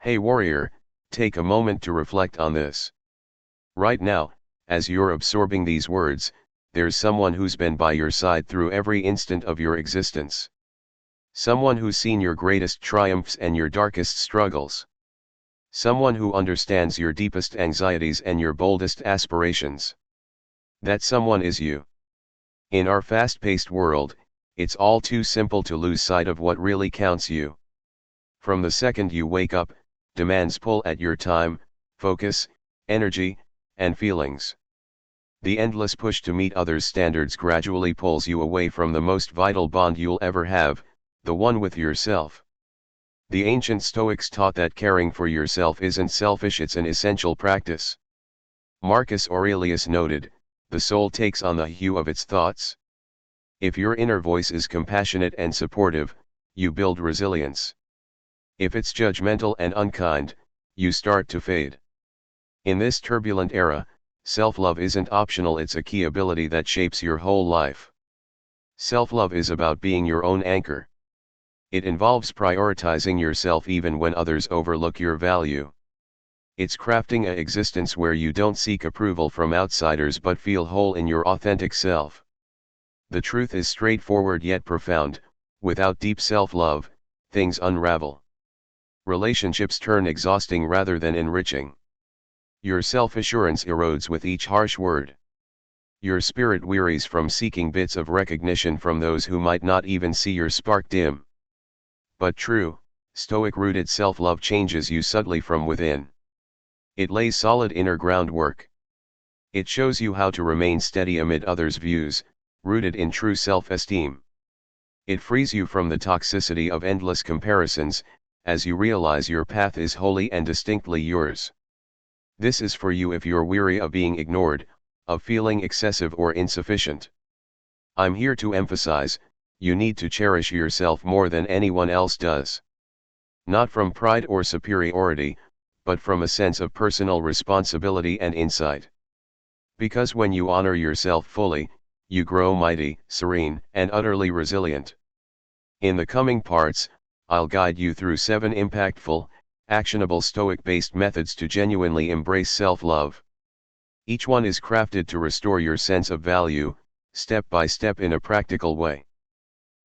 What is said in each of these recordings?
Hey warrior, take a moment to reflect on this. Right now, as you're absorbing these words, there's someone who's been by your side through every instant of your existence. Someone who's seen your greatest triumphs and your darkest struggles. Someone who understands your deepest anxieties and your boldest aspirations. That someone is you. In our fast-paced world, it's all too simple to lose sight of what really counts you. From the second you wake up, demands pull at your time, focus, energy, and feelings. The endless push to meet others' standards gradually pulls you away from the most vital bond you'll ever have, the one with yourself. The ancient Stoics taught that caring for yourself isn't selfish, it's an essential practice. Marcus Aurelius noted, "The soul takes on the hue of its thoughts." If your inner voice is compassionate and supportive, you build resilience. If it's judgmental and unkind, you start to fade. In this turbulent era, self-love isn't optional, it's a key ability that shapes your whole life. Self-love is about being your own anchor. It involves prioritizing yourself even when others overlook your value. It's crafting an existence where you don't seek approval from outsiders but feel whole in your authentic self. The truth is straightforward yet profound: without deep self-love, things unravel. Relationships turn exhausting rather than enriching. Your self-assurance erodes with each harsh word. Your spirit wearies from seeking bits of recognition from those who might not even see your spark dim. But true, Stoic-rooted self-love changes you subtly from within. It lays solid inner groundwork. It shows you how to remain steady amid others' views, rooted in true self-esteem. It frees you from the toxicity of endless comparisons, as you realize your path is wholly and distinctly yours. This is for you if you're weary of being ignored, of feeling excessive or insufficient. I'm here to emphasize, you need to cherish yourself more than anyone else does. Not from pride or superiority, but from a sense of personal responsibility and insight. Because when you honor yourself fully, you grow mighty, serene, and utterly resilient. In the coming parts, I'll guide you through 7 impactful, actionable Stoic-based methods to genuinely embrace self-love. Each one is crafted to restore your sense of value, step by step in a practical way.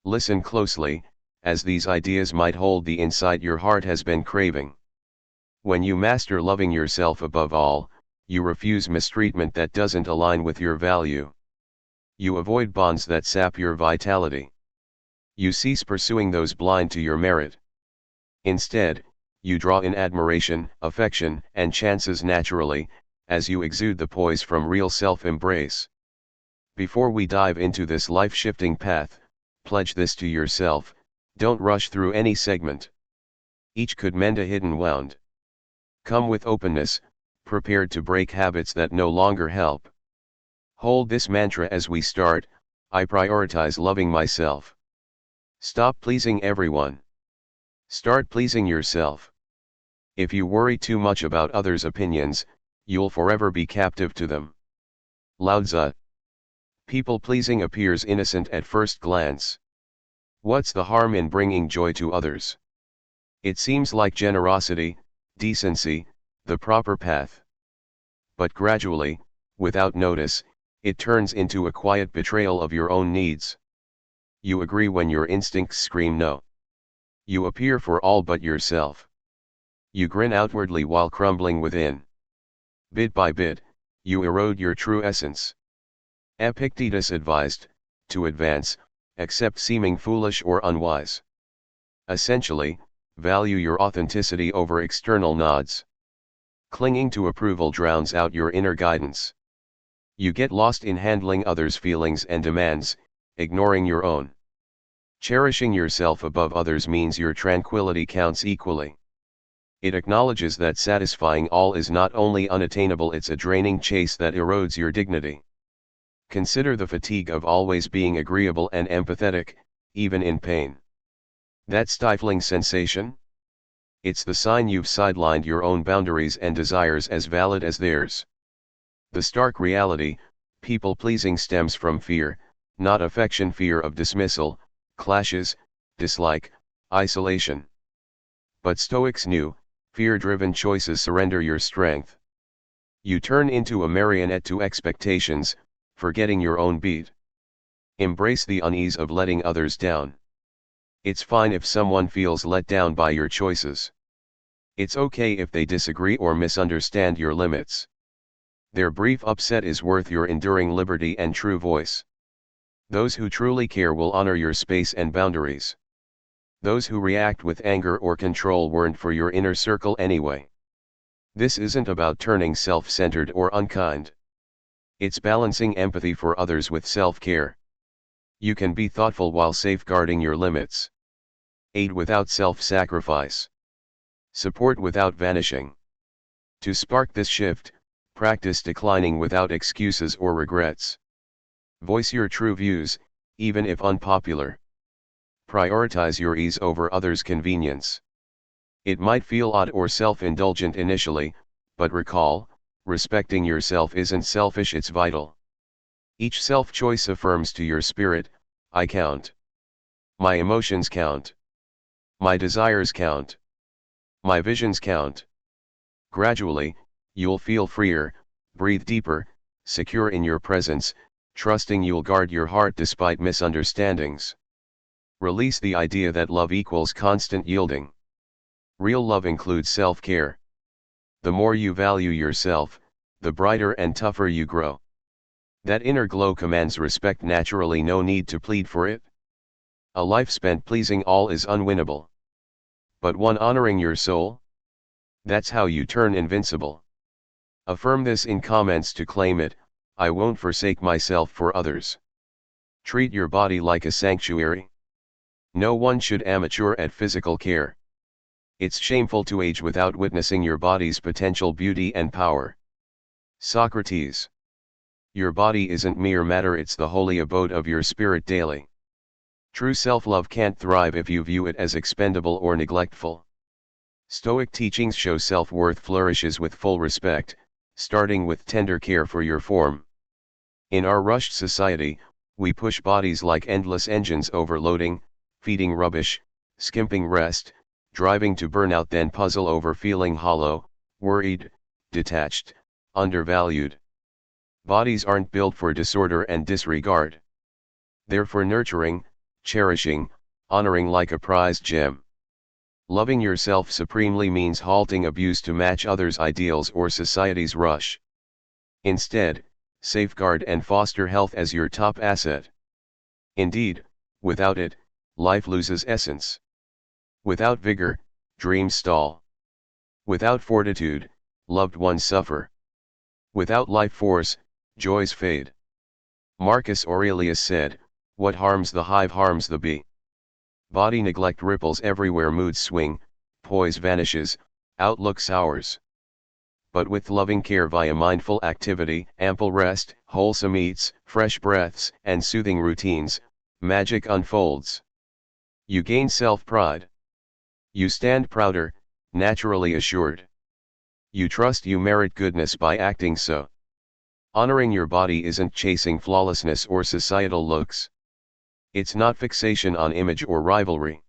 Listen closely, as these ideas might hold the insight your heart has been craving. When you master loving yourself above all, you refuse mistreatment that doesn't align with your value. You avoid bonds that sap your vitality. You cease pursuing those blind to your merit. Instead, you draw in admiration, affection, and chances naturally, as you exude the poise from real self-embrace. Before we dive into this life-shifting path, pledge this to yourself: don't rush through any segment. Each could mend a hidden wound. Come with openness, prepared to break habits that no longer help. Hold this mantra as we start: I prioritize loving myself. Stop pleasing everyone. Start pleasing yourself. If you worry too much about others' opinions, you'll forever be captive to them. Lao Tzu. People-pleasing appears innocent at first glance. What's the harm in bringing joy to others? It seems like generosity, decency, the proper path. But gradually, without notice, it turns into a quiet betrayal of your own needs. You agree when your instincts scream no. You appear for all but yourself. You grin outwardly while crumbling within. Bit by bit, you erode your true essence. Epictetus advised, to advance, accept seeming foolish or unwise. Essentially, value your authenticity over external nods. Clinging to approval drowns out your inner guidance. You get lost in handling others' feelings and demands, ignoring your own. Cherishing yourself above others means your tranquility counts equally. It acknowledges that satisfying all is not only unattainable, it's a draining chase that erodes your dignity. Consider the fatigue of always being agreeable and empathetic, even in pain. That stifling sensation? It's the sign you've sidelined your own boundaries and desires as valid as theirs. The stark reality: people-pleasing stems from fear, not affection. Fear of dismissal, clashes, dislike, isolation. But Stoics knew, Fear-driven choices surrender your strength. You turn into a marionette to expectations, forgetting your own beat. Embrace the unease of letting others down. It's fine if someone feels let down by your choices. It's okay if they disagree or misunderstand your limits. Their brief upset is worth your enduring liberty and true voice. Those who truly care will honor your space and boundaries. Those who react with anger or control weren't for your inner circle anyway. This isn't about turning self-centered or unkind. It's balancing empathy for others with self-care. You can be thoughtful while safeguarding your limits. Aid without self-sacrifice. Support without vanishing. To spark this shift, practice declining without excuses or regrets. Voice your true views, even if unpopular. Prioritize your ease over others' convenience. It might feel odd or self-indulgent initially, but recall, respecting yourself isn't selfish, it's vital. Each self-choice affirms to your spirit, I count. My emotions count. My desires count. My visions count. Gradually, you'll feel freer, breathe deeper, secure in your presence, trusting you'll guard your heart despite misunderstandings. Release the idea that love equals constant yielding. Real love includes self-care. The more you value yourself, the brighter and tougher you grow. That inner glow commands respect naturally, no need to plead for it. A life spent pleasing all is unwinnable. But one honoring your soul? That's how you turn invincible. Affirm this in comments to claim it, I won't forsake myself for others. Treat your body like a sanctuary. No one should amateur at physical care. It's shameful to age without witnessing your body's potential beauty and power. Socrates. Your body isn't mere matter, it's the holy abode of your spirit daily. True self-love can't thrive if you view it as expendable or neglectful. Stoic teachings show self-worth flourishes with full respect, starting with tender care for your form. In our rushed society, we push bodies like endless engines, overloading, feeding rubbish, skimping rest, driving to burnout, then puzzle over feeling hollow, worried, detached, undervalued. Bodies aren't built for disorder and disregard. They're for nurturing, cherishing, honoring like a prized gem. Loving yourself supremely means halting abuse to match others' ideals or society's rush. Instead, safeguard and foster health as your top asset. Indeed, without it, life loses essence. Without vigor, dreams stall. Without fortitude, loved ones suffer. Without life force, joys fade. Marcus Aurelius said, "What harms the hive harms the bee." Body neglect ripples everywhere, moods swing, poise vanishes, outlook sours. But with loving care via mindful activity, ample rest, wholesome eats, fresh breaths, and soothing routines, magic unfolds. You gain self-pride. You stand prouder, naturally assured. You trust you merit goodness by acting so. Honoring your body isn't chasing flawlessness or societal looks. It's not fixation on image or rivalry.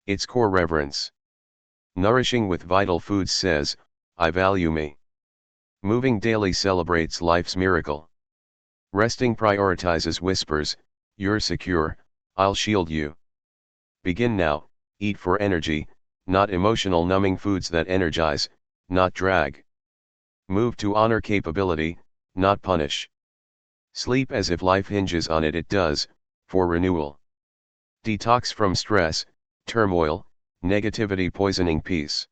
It's core reverence. Nourishing with vital foods says, I value me. Moving daily celebrates life's miracle. Resting prioritizes whispers, you're secure, I'll shield you. Begin now, eat for energy, not emotional numbing foods that energize, not drag. Move to honor capability, not punish. Sleep as if life hinges on it, it does, for renewal. Detox from stress, turmoil, negativity poisoning peace.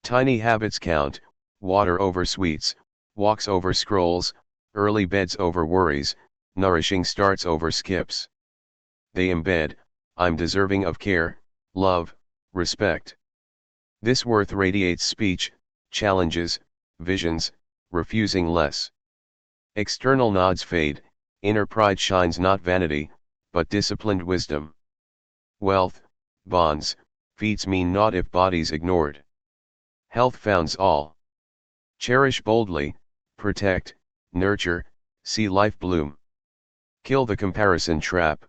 Tiny habits count, water over sweets, walks over scrolls, early beds over worries, nourishing starts over skips. They embed, I'm deserving of care, love, respect. This worth radiates speech, challenges, visions, refusing less. External nods fade, inner pride shines, not vanity, but disciplined wisdom. Wealth, bonds, feats mean naught if bodies ignored. Health founds all. Cherish boldly, protect, nurture, see life bloom. Kill the comparison trap.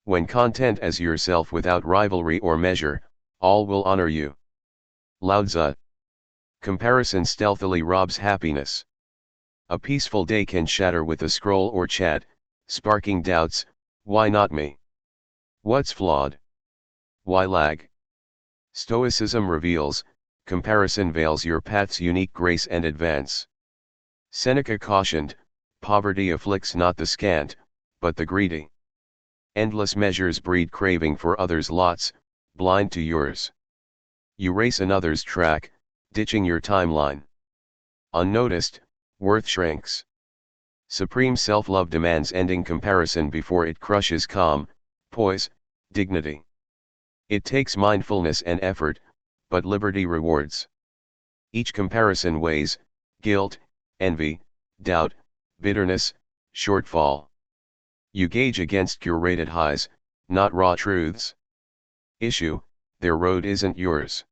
When content as yourself without rivalry or measure, all will honor you. Lao Tzu. Comparison stealthily robs happiness. A peaceful day can shatter with a scroll or chat, sparking doubts. Why not me? What's flawed? Why lag? Stoicism reveals, comparison veils your path's unique grace and advance. Seneca cautioned, poverty afflicts not the scant, but the greedy. Endless measures breed craving for others' lots, blind to yours. You race another's track, ditching your timeline. Unnoticed, worth shrinks. Supreme self-love demands ending comparison before it crushes calm, poise, dignity. It takes mindfulness and effort, but liberty rewards. Each comparison weighs, guilt, envy, doubt, bitterness, shortfall. You gauge against curated highs, not raw truths. Issue, their road isn't yours.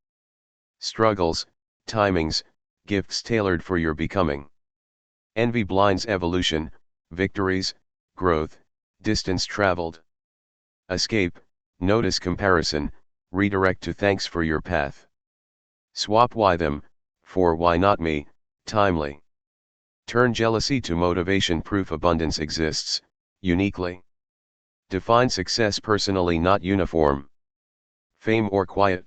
Struggles, timings, gifts tailored for your becoming. Envy blinds evolution, victories, growth, distance traveled. Escape, notice comparison, redirect to thanks for your path. Swap why them, for why not me, timely. Turn jealousy to motivation, proof abundance exists, uniquely. Define success personally, not uniform. Fame or quiet.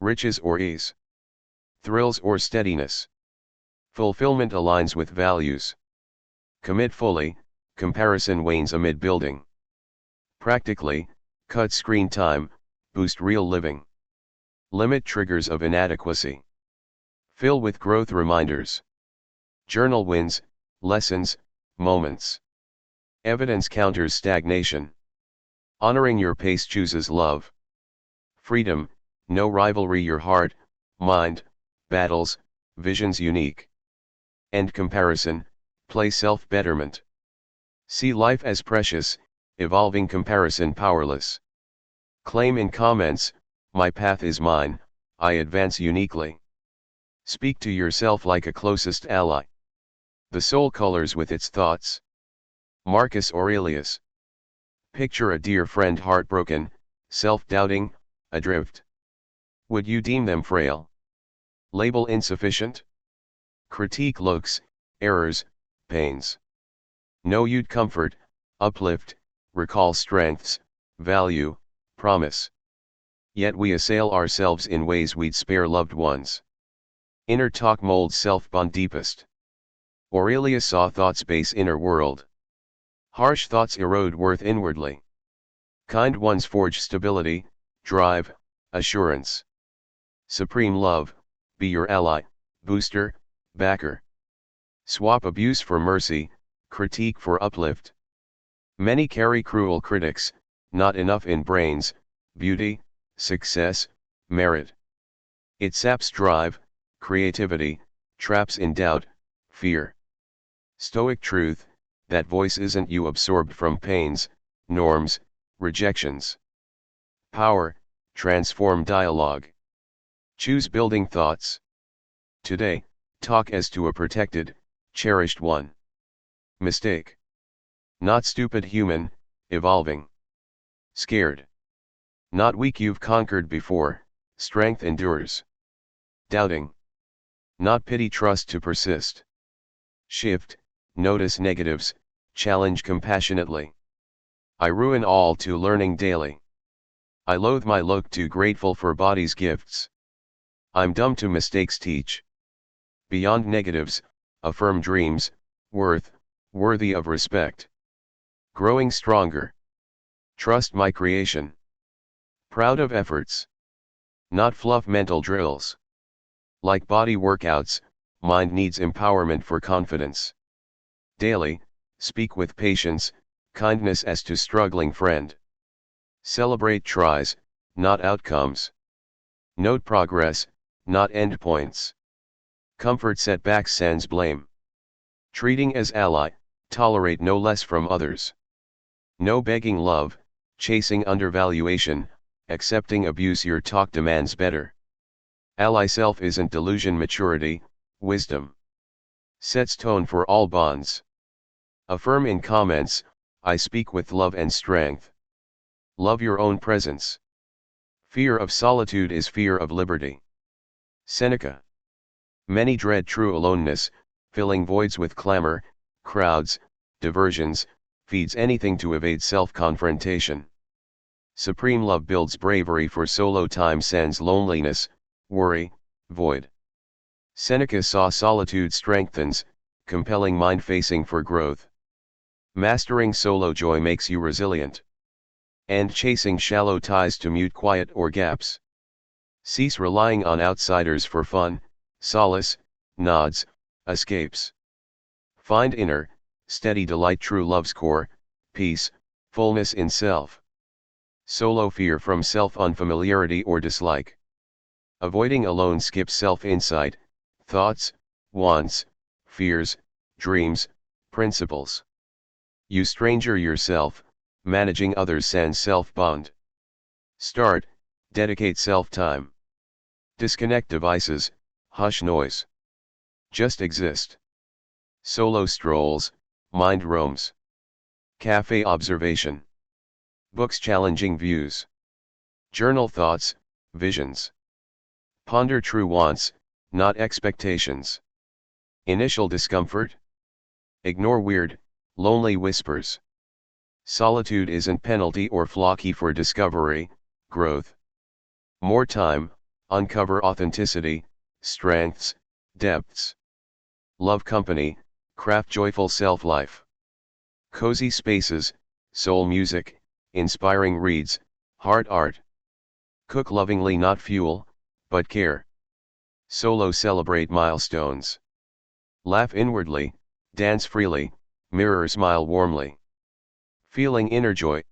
Riches or ease. Thrills or steadiness. Fulfillment aligns with values. Commit fully, comparison wanes amid building. Practically, cut screen time, boost real living. Limit triggers of inadequacy. Fill with growth reminders. Journal wins, lessons, moments. Evidence counters stagnation. Honoring your pace chooses love. Freedom, no rivalry, your heart, mind, battles, visions unique. End comparison, play self-betterment. See life as precious, evolving comparison powerless. Claim in comments, my path is mine, I advance uniquely. Speak to yourself like a closest ally. The soul colors with its thoughts. Marcus Aurelius. Picture a dear friend heartbroken, self-doubting, adrift. Would you deem them frail? Label insufficient? Critique looks, errors, pains. Know you'd comfort, uplift, recall strengths, value, promise. Yet we assail ourselves in ways we'd spare loved ones. Inner talk molds self-bond deepest. Aurelius saw thoughts base inner world. Harsh thoughts erode worth inwardly. Kind ones forge stability, drive, assurance. Supreme love, be your ally, booster, backer. Swap abuse for mercy, critique for uplift. Many carry cruel critics, not enough in brains, beauty, success, merit. It saps drive, creativity, traps in doubt, fear. Stoic truth, that voice isn't you absorbed from pains, norms, rejections. Power, transform dialogue. Choose building thoughts. Today, talk as to a protected, cherished one. Mistake. Not stupid, human, evolving. Scared. Not weak, you've conquered before, strength endures. Doubting. Not pity, trust to persist. Shift, notice negatives, challenge compassionately. I ruin all to learning daily. I loathe my look, too grateful for body's gifts. I'm dumb to mistakes, teach. Beyond negatives, affirm dreams, worth, worthy of respect. Growing stronger. Trust my creation. Proud of efforts. Not fluff mental drills. Like body workouts, mind needs empowerment for confidence. Daily, speak with patience, kindness as to struggling friend. Celebrate tries, not outcomes. Note progress, not endpoints. Comfort setbacks sans blame. Treating as ally, tolerate no less from others. No begging love, chasing undervaluation, accepting abuse, your talk demands better. Ally self isn't delusion, maturity, wisdom. Sets tone for all bonds. Affirm in comments, I speak with love and strength. Love your own presence. Fear of solitude is fear of liberty. Seneca. Many dread true aloneness, filling voids with clamor, crowds, diversions, feeds anything to evade self-confrontation. Supreme love builds bravery, for solo time sends loneliness, worry, void. Seneca saw solitude strengthens, compelling mind facing for growth. Mastering solo joy makes you resilient. And chasing shallow ties to mute quiet or gaps. Cease relying on outsiders for fun, solace, nods, escapes. Find inner, steady delight, true love's core, peace, fullness in self. Solo fear from self-unfamiliarity or dislike. Avoiding alone skips self-insight, thoughts, wants, fears, dreams, principles. You stranger yourself, managing others sends self-bond. Start, dedicate self-time. Disconnect devices, hush noise. Just exist. Solo strolls, mind roams. Cafe observation. Books challenging views. Journal thoughts, visions. Ponder true wants, not expectations. Initial discomfort. Ignore weird, lonely whispers. Solitude isn't penalty or flocky for discovery, growth. More time, uncover authenticity, strengths, depths. Love company, craft joyful self-life. Cozy spaces, soul music, inspiring reads, heart art. Cook lovingly, not fuel, but care. Solo celebrate milestones. Laugh inwardly, dance freely, mirror smile warmly. Feeling inner joy.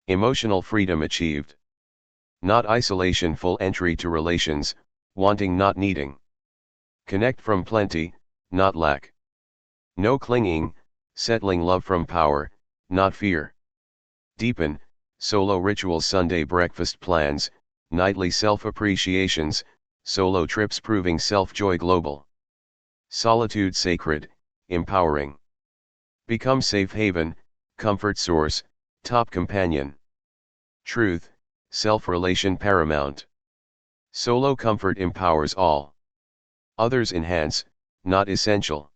Emotional freedom achieved. Not isolation, full entry to relations, wanting not needing. Connect from plenty, not lack. No clinging, settling love from power, not fear. Deepen, solo rituals, Sunday breakfast plans, nightly self-appreciations, solo trips proving self-joy global. Solitude sacred, empowering. Become safe haven, comfort source, top companion. Truth, self-relation paramount. Solo comfort empowers all. Others enhance, not essential.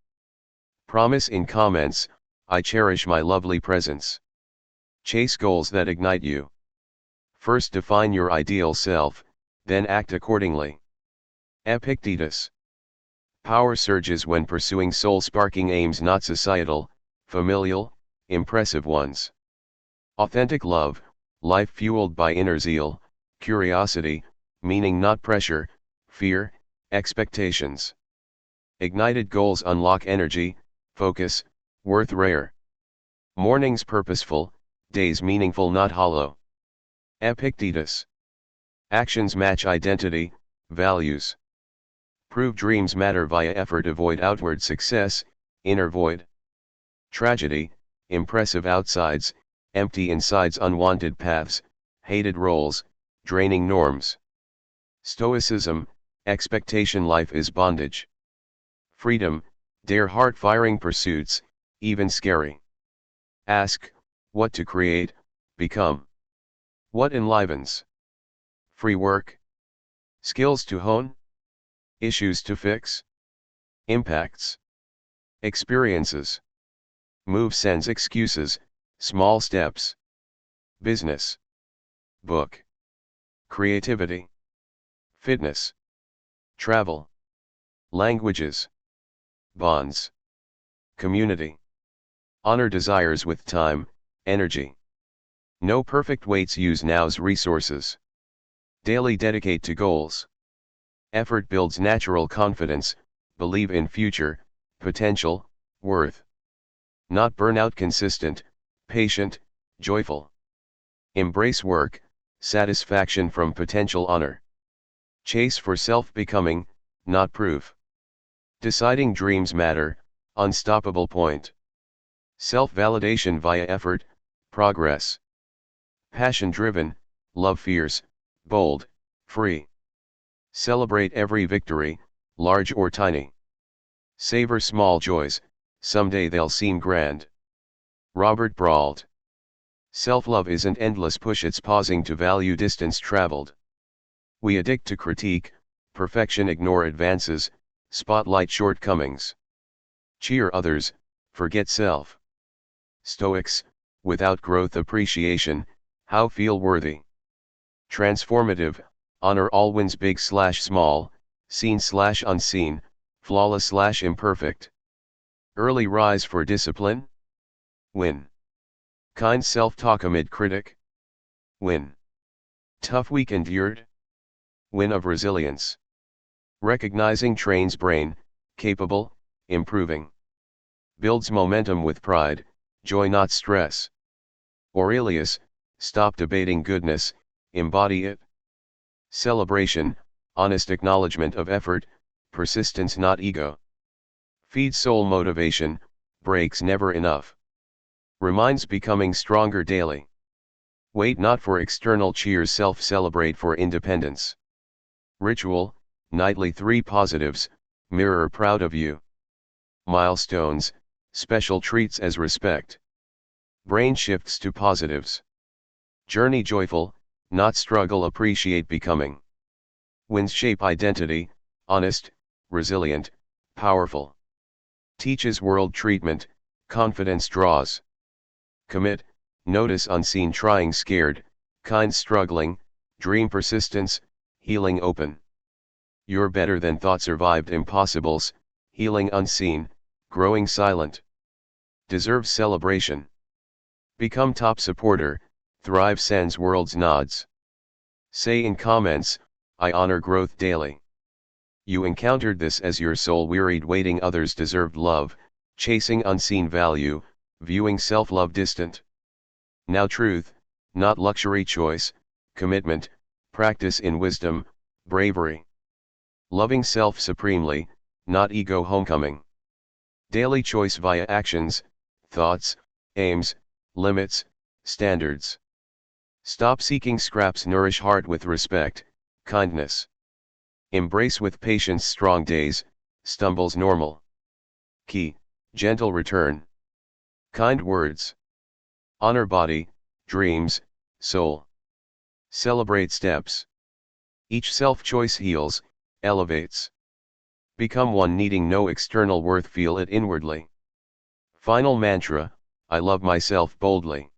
Promise in comments, I cherish my lovely presence. Chase goals that ignite you. First define your ideal self, then act accordingly. Epictetus. Power surges when pursuing soul-sparking aims, not societal, familial, impressive ones. Authentic love, life fueled by inner zeal, curiosity, meaning not pressure, fear, expectations. Ignited goals unlock energy, focus, worth rare. Mornings purposeful, days meaningful, not hollow. Epictetus. Actions match identity, values. Prove dreams matter via effort, avoid outward success, inner void. Tragedy, impressive outsides, empty insides, unwanted paths, hated roles, draining norms. Stoicism, expectation, life is bondage. Freedom, dare heart-firing pursuits, even scary. Ask, what to create, become. What enlivens? Free work. Skills to hone. Issues to fix. Impacts. Experiences. Move sends excuses, small steps. Business. Book. Creativity. Fitness. Travel. Languages. Bonds. Community. Honor desires with time, energy. No perfect weights, use now's resources. Daily dedicate to goals. Effort builds natural confidence, believe in future, potential, worth. Not burnout, consistent, patient, joyful. Embrace work, satisfaction from potential honor. Chase for self-becoming, not proof. Deciding dreams matter, unstoppable point. Self-validation via effort, progress. Passion-driven, love fierce, bold, free. Celebrate every victory, large or tiny. Savor small joys, someday they'll seem grand. Robert Brault. Self-love isn't endless push, it's pausing to value distance traveled. We addict to critique, perfection ignore advances, spotlight shortcomings. Cheer others, forget self. Stoics, without growth appreciation, how feel worthy. Transformative, honor all wins big/small, seen/unseen, flawless/imperfect. Early rise for discipline? Win. Kind self-talk amid critic? Win. Tough week endured? Win of resilience. Recognizing trains brain, capable, improving. Builds momentum with pride, joy not stress. Aurelius, stop debating goodness, embody it. Celebration, honest acknowledgement of effort, persistence not ego. Feeds soul motivation, breaks never enough. Reminds becoming stronger daily. Wait not for external cheers, self-celebrate for independence. Ritual, nightly 3 positives, mirror proud of you. Milestones, special treats as respect. Brain shifts to positives. Journey joyful, not struggle, appreciate becoming. Wins shape identity, honest, resilient, powerful. Teaches world treatment, confidence draws. Commit, notice unseen trying scared, kind struggling, dream persistence, healing open. You're better than thought survived impossibles, healing unseen, growing silent. Deserves celebration. Become top supporter, thrive sends world's nods. Say in comments, I honor growth daily. You encountered this as your soul wearied waiting others deserved love, chasing unseen value, viewing self-love distant. Now truth, not luxury choice, commitment, practice in wisdom, bravery. Loving self supremely, not ego homecoming. Daily choice via actions, thoughts, aims, limits, standards. Stop seeking scraps, nourish heart with respect, kindness. Embrace with patience strong days, stumbles normal. Key, gentle return. Kind words. Honor body, dreams, soul. Celebrate steps. Each self-choice heals, elevates. Become one needing no external worth, feel it inwardly. Final mantra, I love myself boldly.